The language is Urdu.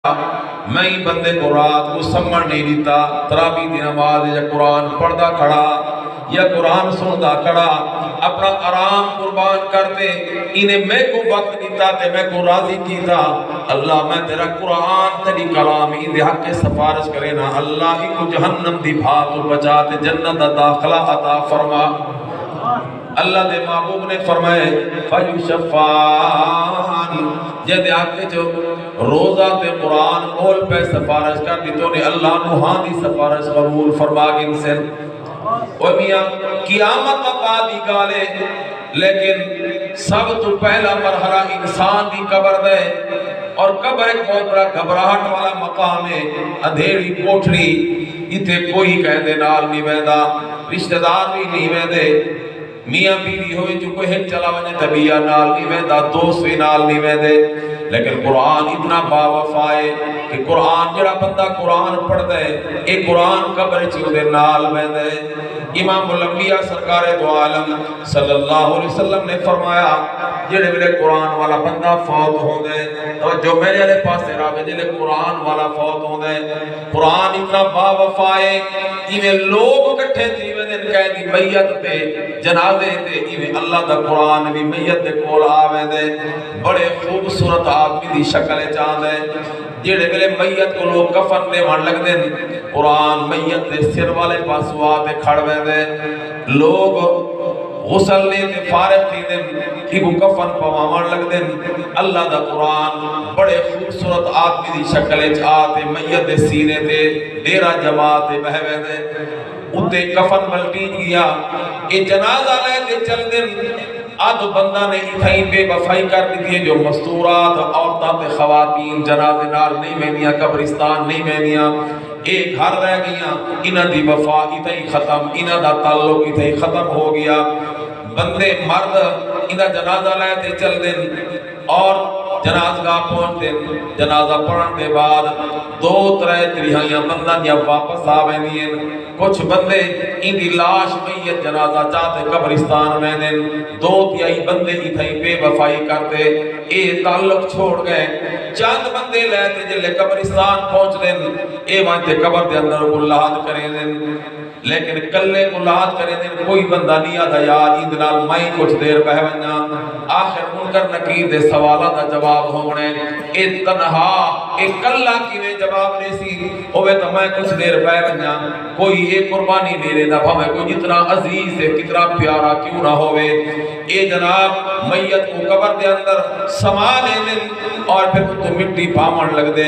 میں بندے کو رات کو سمجھ نہیں دیتا، تراویح دی نماز یا قرآن پڑھدا کھڑا یا قرآن سندا کھڑا، اپنا آرام قربان کرتے انہیں میں کو وقت دیتا تے میں کو راضی کیتا۔ اللہ میں تیرا قرآن تیری کلام ہی دے حق کے سفارش کرے نا، اللہ ہی کو جہنم دی بھاگ تو بچا تے جنت دا داخلہ عطا فرما۔ اللہ دے محبوب نے فرمائے فَيُشَفَّانِ جے دے آکے جو روزہ تے قرآن مول پہ سفارش کر دی تو نے اللہ نوحاں دی سفارش قبول فرما گن سے۔ وہ میاں قیامت بعد ہی گالے، لیکن سب تو پہلا مرحلہ انسان دی قبر دے، اور قبر ایک بہت بڑا گھبراہٹ والا مقام ہے، اندھیری کوٹھڑی، اتنے کوئی کہہ دے نال نہیں ویدا، رشتہ دار بھی نہیں ویدے، میاں بیوی ہوئے جو کوئی ہن چلا وجہ طبیعہ نال نہیں ویدا، دوست بھی نال نہیں ویدے، لیکن قرآن اتنا با وفا ہے کہ قرآن جڑا بندہ قرآن پڑھ دے اے قرآن قبر چیو دے نال ویدے۔ امام الانبیاء سرکار دو عالم صلی اللہ علیہ وسلم نے فرمایا جڑے میرے قرآن والا بندہ فوت ہوں دے، جو میرے علیہ پاس راوے جڑے قرآن والا فوت ہوں دے، قرآن اتنا با وفا ہے، ایویں لوگ کٹھے تیویں دن کہہ دی میت تے جنازے تے ایویں اللہ دا قرآن بھی میت دے کول آویں دے، بڑے خوبصورت آدمی دی شکل چاند ہے، جڑے میرے میت کو لوگ کفن دے مان لگ دیں، قرآن میت دے سر والے پاسوا تے کھڑ ویں دے، لوگ غسل لے تے فارغ تھی دیں کہ وہ کفن پوامان لگ دیں، اللہ دا قرآن بڑے خوبصورت آدمی دی شکل چاہتے میت دے سینے تے ڈیرہ جماعتے بہوے دے، اتے کفن ملٹی گیا، اے جنازہ لے تے چل دیں، آدھ بندہ نے اتھائی بے وفائی کر دیئے جو مستورات عورتات خواتین جنازے نال نہیں مینیاں، قبرستان نہیں مینیاں، ایک گھر رہ گیا، انہ دی وفا اتھائی ختم، انہ دا تعلق اتھائی ختم ہو گیا، بندے مرد انہ جنازہ لے تے چل دیں اور جنازگاہ پہنچ دیں، جنازہ پڑھن دے بعد دو ترے تریہائیاں بندہ یا واپس آویں دیں، کچھ بندے ان دی لاش میت جنازہ چاہتے قبرستان میں دیں، دو تیائی بندے اتھائی بے وفائی کرتے، اے تعلق چھوڑ گئے، چاند بندے لیتے جلے قبرستان پہنچ دیں، اے وانتے قبر دے اندر گلہات کریں دیں، لیکن کلے گلہات کریں دیں، کوئی بندہ نہیں آدھا یار اندنال مائی کچھ دیر بہونا، آخر منکر نکیر دے سوالہ دا جواب ہونے، اے تنہا اے کلہ کی میں جواب نہیں سی، ہوئے تو میں کچھ دیر بہونا، کوئی ایک قربانی لے لینا، ہمیں کوئی جتنا عزیز ہے کتنا پیارا کیوں نہ ہوئے، اے جناب میت کو قبر دے اندر سما لے دیں اور پھر تو مٹی پامن لگ دے۔